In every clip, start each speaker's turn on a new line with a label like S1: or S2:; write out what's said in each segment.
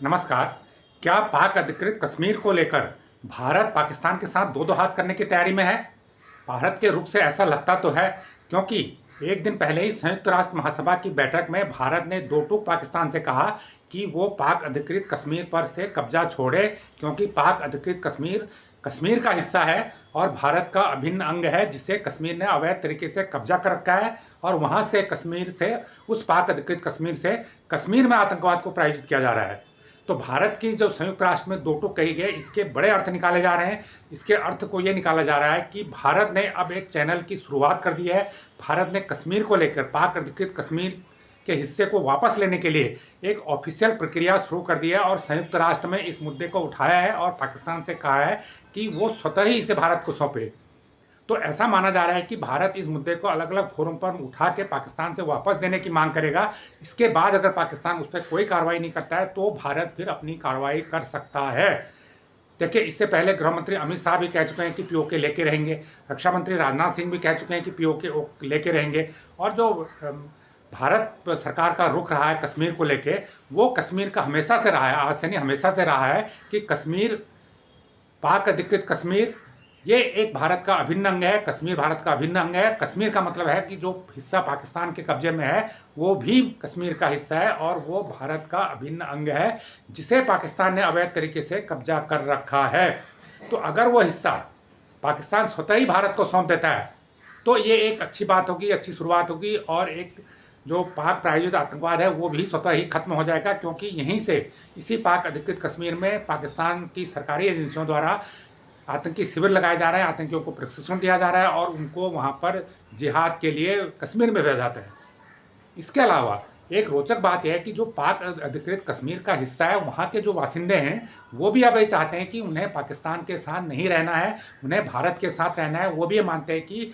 S1: नमस्कार। क्या पाक अधिकृत कश्मीर को लेकर भारत पाकिस्तान के साथ दो दो हाथ करने की तैयारी में है? भारत के रुख से ऐसा लगता तो है, क्योंकि एक दिन पहले ही संयुक्त राष्ट्र महासभा की बैठक में भारत ने दो टूक पाकिस्तान से कहा कि वो पाक अधिकृत कश्मीर पर से कब्जा छोड़े, क्योंकि पाक अधिकृत कश्मीर कश्मीर का हिस्सा है और भारत का अभिन्न अंग है, जिसे कश्मीर ने अवैध तरीके से कब्जा कर रखा है। और वहाँ से कश्मीर से, उस पाक अधिकृत कश्मीर से कश्मीर में आतंकवाद को प्रायोजित किया जा रहा है। तो भारत की जो संयुक्त राष्ट्र में दो टूक कही गई, इसके बड़े अर्थ निकाले जा रहे हैं। इसके अर्थ को ये निकाला जा रहा है कि भारत ने अब एक चैनल की शुरुआत कर दी है। भारत ने कश्मीर को लेकर, पाक अधिकृत कश्मीर के हिस्से को वापस लेने के लिए एक ऑफिशियल प्रक्रिया शुरू कर दी है और संयुक्त राष्ट्र में इस मुद्दे को उठाया है और पाकिस्तान से कहा है कि वो स्वतः ही इसे भारत को सौंपे। तो ऐसा माना जा रहा है कि भारत इस मुद्दे को अलग अलग फोरम पर उठा के पाकिस्तान से वापस देने की मांग करेगा। इसके बाद अगर पाकिस्तान उस पर कोई कार्रवाई नहीं करता है तो भारत फिर अपनी कार्रवाई कर सकता है। देखिए, इससे पहले गृह मंत्री अमित शाह भी कह चुके हैं कि पीओके लेके रहेंगे। रक्षा मंत्री राजनाथ सिंह भी कह चुके हैं कि पीओके लेके रहेंगे। और जो भारत सरकार का रुख रहा है कश्मीर को लेके, वो कश्मीर का हमेशा से रहा है, आज से नहीं हमेशा से रहा है कि कश्मीर, पाक अधिकृत कश्मीर, ये एक भारत का अभिन्न अंग है। कश्मीर भारत का अभिन्न अंग है। कश्मीर का मतलब है कि जो हिस्सा पाकिस्तान के कब्जे में है वो भी कश्मीर का हिस्सा है और वो भारत का अभिन्न अंग है, जिसे पाकिस्तान ने अवैध तरीके से कब्जा कर रखा है। तो अगर वो हिस्सा पाकिस्तान स्वतः ही भारत को सौंप देता है तो ये एक अच्छी बात होगी, अच्छी शुरुआत होगी और एक जो पाक प्रायोजित आतंकवाद है वो भी स्वतः ही खत्म हो जाएगा, क्योंकि यहीं से, इसी पाक अधिकृत कश्मीर में पाकिस्तान की सरकारी एजेंसियों द्वारा आतंकी शिविर लगाए जा रहे हैं, आतंकियों को प्रशिक्षण दिया जा रहा है और उनको वहाँ पर जिहाद के लिए कश्मीर में भेजा जाता है। इसके अलावा एक रोचक बात यह है कि जो पाक अधिकृत कश्मीर का हिस्सा है, वहाँ के जो वासिंदे हैं वो भी अब ये चाहते हैं कि उन्हें पाकिस्तान के साथ नहीं रहना है, उन्हें भारत के साथ रहना है। वो भी ये मानते हैं कि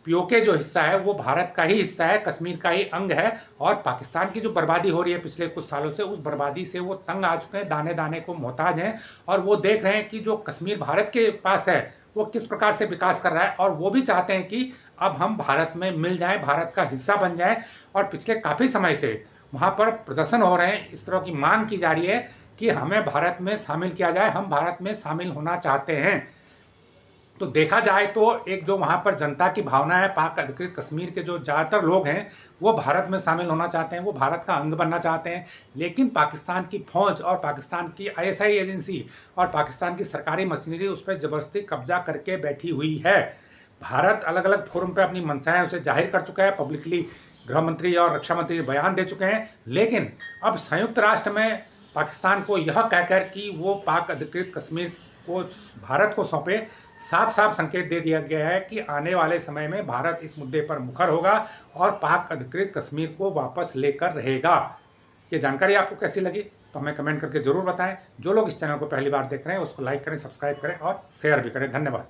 S1: पीओके जो हिस्सा है वो भारत का ही हिस्सा है, कश्मीर का ही अंग है। और पाकिस्तान की जो बर्बादी हो रही है पिछले कुछ सालों से, उस बर्बादी से वो तंग आ चुके हैं, दाने दाने को मोहताज हैं। और वो देख रहे हैं कि जो कश्मीर भारत के पास है वो किस प्रकार से विकास कर रहा है, और वो भी चाहते हैं कि अब हम भारत में मिल जाएं, भारत का हिस्सा बन जाएं। और पिछले काफ़ी समय से वहाँ पर प्रदर्शन हो रहे हैं, इस तरह की मांग की जा रही है कि हमें भारत में शामिल किया जाए, हम भारत में शामिल होना चाहते हैं। तो देखा जाए तो एक जो वहाँ पर जनता की भावना है, पाक अधिकृत कश्मीर के जो ज़्यादातर लोग हैं वो भारत में शामिल होना चाहते हैं, वो भारत का अंग बनना चाहते हैं। लेकिन पाकिस्तान की फौज और पाकिस्तान की आईएसआई एजेंसी और पाकिस्तान की सरकारी मशीनरी उस पर ज़बरदस्ती कब्जा करके बैठी हुई है। भारत अलग अलग फोरम पर अपनी मंशाएं उसे जाहिर कर चुका है, पब्लिकली गृह मंत्री और रक्षा मंत्री बयान दे चुके हैं। लेकिन अब संयुक्त राष्ट्र में पाकिस्तान को यह कहकर कि वो पाक अधिकृत कश्मीर को भारत को सौंपे, साफ साफ संकेत दे दिया गया है कि आने वाले समय में भारत इस मुद्दे पर मुखर होगा और पाक अधिकृत कश्मीर को वापस लेकर रहेगा। ये जानकारी आपको कैसी लगी तो हमें कमेंट करके ज़रूर बताएं। जो लोग इस चैनल को पहली बार देख रहे हैं उसको लाइक करें, सब्सक्राइब करें और शेयर भी करें। धन्यवाद।